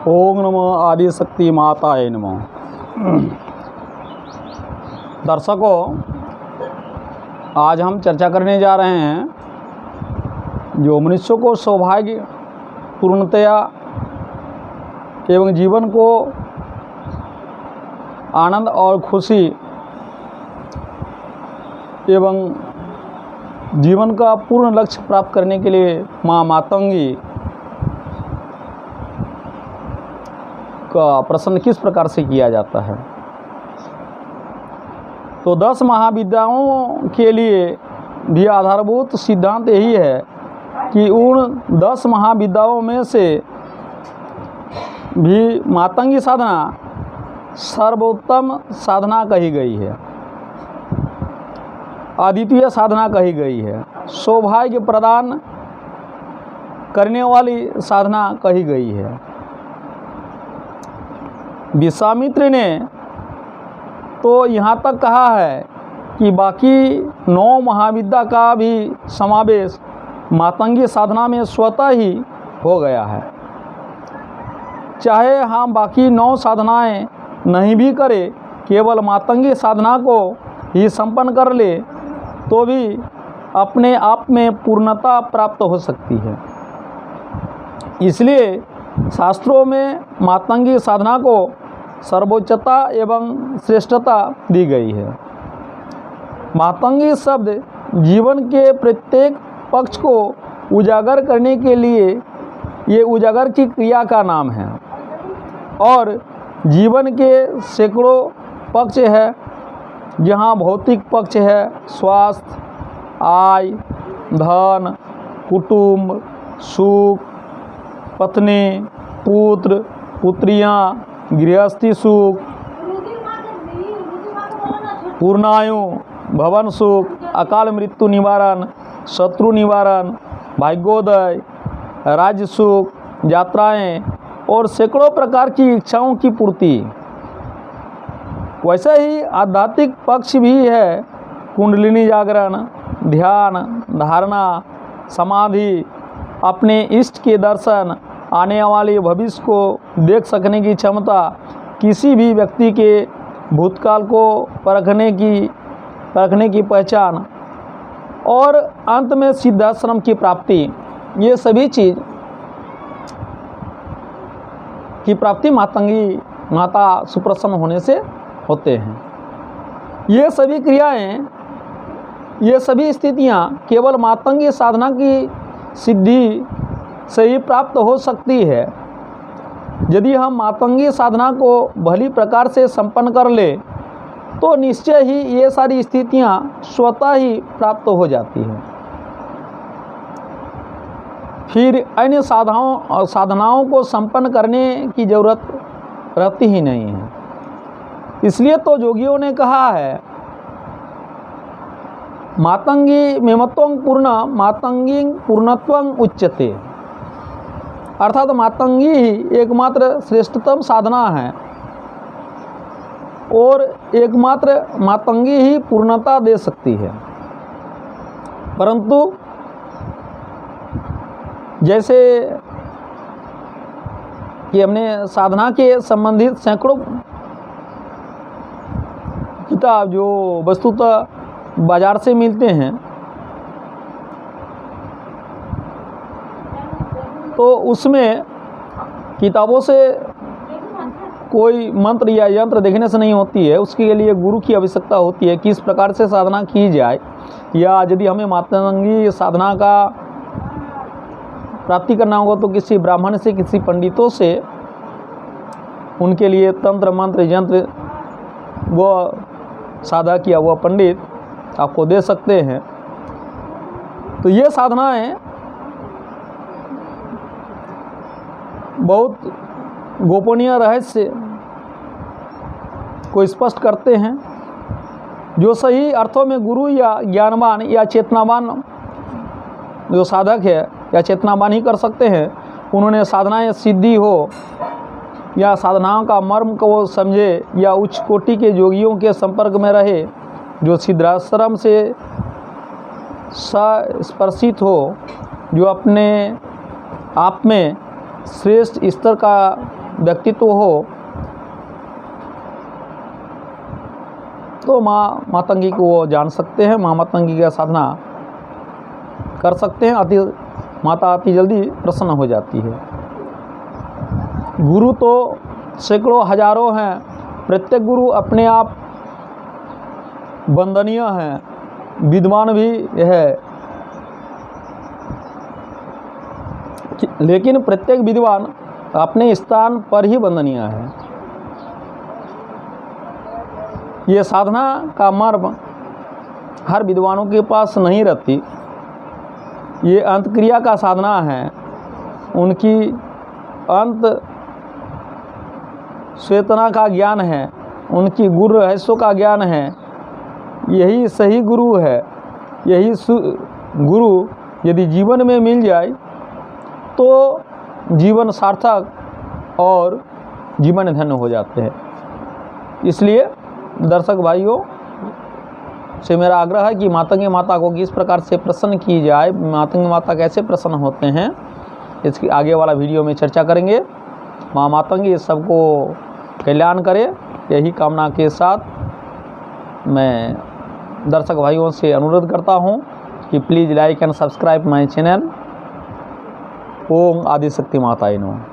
ओम नमो आदि शक्ति माताए नमो। दर्शकों, आज हम चर्चा करने जा रहे हैं जो मनुष्य को सौभाग्य, पूर्णतया एवं जीवन को आनंद और खुशी एवं जीवन का पूर्ण लक्ष्य प्राप्त करने के लिए माँ मातंगी का प्रश्न किस प्रकार से किया जाता है। तो 10 महाविद्याओं के लिए भी आधारभूत सिद्धांत यही है कि उन 10 महाविद्याओं में से भी मातंगी साधना सर्वोत्तम साधना कही गई है, अद्वितीय साधना कही गई है, सौभाग्य प्रदान करने वाली साधना कही गई है। विश्वामित्र ने तो यहाँ तक कहा है कि बाकी 9 महाविद्या का भी समावेश मातंगी साधना में स्वतः ही हो गया है। चाहे हम बाकी 9 साधनाएं नहीं भी करें, केवल मातंगी साधना को ही संपन्न कर ले तो भी अपने आप में पूर्णता प्राप्त हो सकती है। इसलिए शास्त्रों में मातंगी साधना को सर्वोच्चता एवं श्रेष्ठता दी गई है। मातंगी शब्द जीवन के प्रत्येक पक्ष को उजागर करने के लिए ये उजागर की क्रिया का नाम है और जीवन के सैकड़ों पक्ष है, जहाँ भौतिक पक्ष है, स्वास्थ्य, आय, धन, कुटुंब, सुख, पत्नी, पुत्र, पुत्रियाँ, गृहस्थी सुख, पूर्णायु, भवन सुख, अकाल मृत्यु निवारण, शत्रु निवारण, भाग्योदय, राज्य सुख, यात्राएं और सैकड़ों प्रकार की इच्छाओं की पूर्ति। वैसे ही आध्यात्मिक पक्ष भी है, कुंडलिनी जागरण, ध्यान, धारणा, समाधि, अपने इष्ट के दर्शन, आने वाले भविष्य को देख सकने की क्षमता, किसी भी व्यक्ति के भूतकाल को परखने की पहचान और अंत में सिद्धाश्रम की प्राप्ति, ये सभी चीज़ की प्राप्ति मातंगी माता सुप्रसन्न होने से होते हैं। ये सभी क्रियाएं, ये सभी स्थितियां केवल मातंगी साधना की सिद्धि से ही प्राप्त हो सकती है। यदि हम मातंगी साधना को भली प्रकार से संपन्न कर ले तो निश्चय ही ये सारी स्थितियां स्वतः ही प्राप्त हो जाती हैं। फिर अन्य साधनाओं को संपन्न करने की जरूरत रहती ही नहीं है। इसलिए तो योगियों ने कहा है, मातंगी मेमत्वं पूर्ण मातंगी पूर्णत्वं उच्यते, अर्थात मातंगी ही एकमात्र श्रेष्ठतम साधना है और एकमात्र मातंगी ही पूर्णता दे सकती है। परंतु जैसे कि हमने साधना के संबंधित सैकड़ों किताब जो वस्तुतः बाजार से मिलते हैं, तो उसमें किताबों से कोई मंत्र या यंत्र देखने से नहीं होती है। उसके लिए गुरु की आवश्यकता होती है, किस प्रकार से साधना की जाए, या यदि हमें मातंगी साधना का प्राप्ति करना होगा तो किसी ब्राह्मण से, किसी पंडितों से, उनके लिए तंत्र मंत्र यंत्र वो साधक या वह पंडित आपको दे सकते हैं। तो ये साधनाएं बहुत गोपनीय रहस्य को स्पष्ट करते हैं। जो सही अर्थों में गुरु या ज्ञानवान या चेतनावान जो साधक है या चेतनावान ही कर सकते हैं। उन्होंने साधनाएं सिद्धि हो या साधनाओं का मर्म को वो समझे या उच्च कोटि के योगियों के संपर्क में रहे, जो सिद्धाश्रम से स्पर्शित हो, जो अपने आप में श्रेष्ठ स्तर का व्यक्तित्व हो तो माँ मातंगी को वो जान सकते हैं, माँ मातंगी का साधना कर सकते हैं। माता अति जल्दी प्रसन्न हो जाती है। गुरु तो सैकड़ों हजारों हैं, प्रत्येक गुरु अपने आप वंदनीय हैं, विद्वान भी है, लेकिन प्रत्येक विद्वान अपने स्थान पर ही वंदनीय है। ये साधना का मर्म हर विद्वानों के पास नहीं रहती। ये अंतक्रिया का साधना है, उनकी अंत चेतना का ज्ञान है, उनकी गुरु रहस्यों का ज्ञान है। यही सही गुरु है। यही गुरु यदि जीवन में मिल जाए तो जीवन सार्थक और जीवन धन्य हो जाते हैं। इसलिए दर्शक भाइयों से मेरा आग्रह है कि मातंगी माता को किस प्रकार से प्रसन्न की जाए, मातंगी माता कैसे प्रसन्न होते हैं, इसकी आगे वाला वीडियो में चर्चा करेंगे। माँ मातंगी सबको कल्याण करे, यही कामना के साथ मैं दर्शक भाइयों से अनुरोध करता हूं कि please like and subscribe my channel. ओम आदिशक्ति माताय नमः।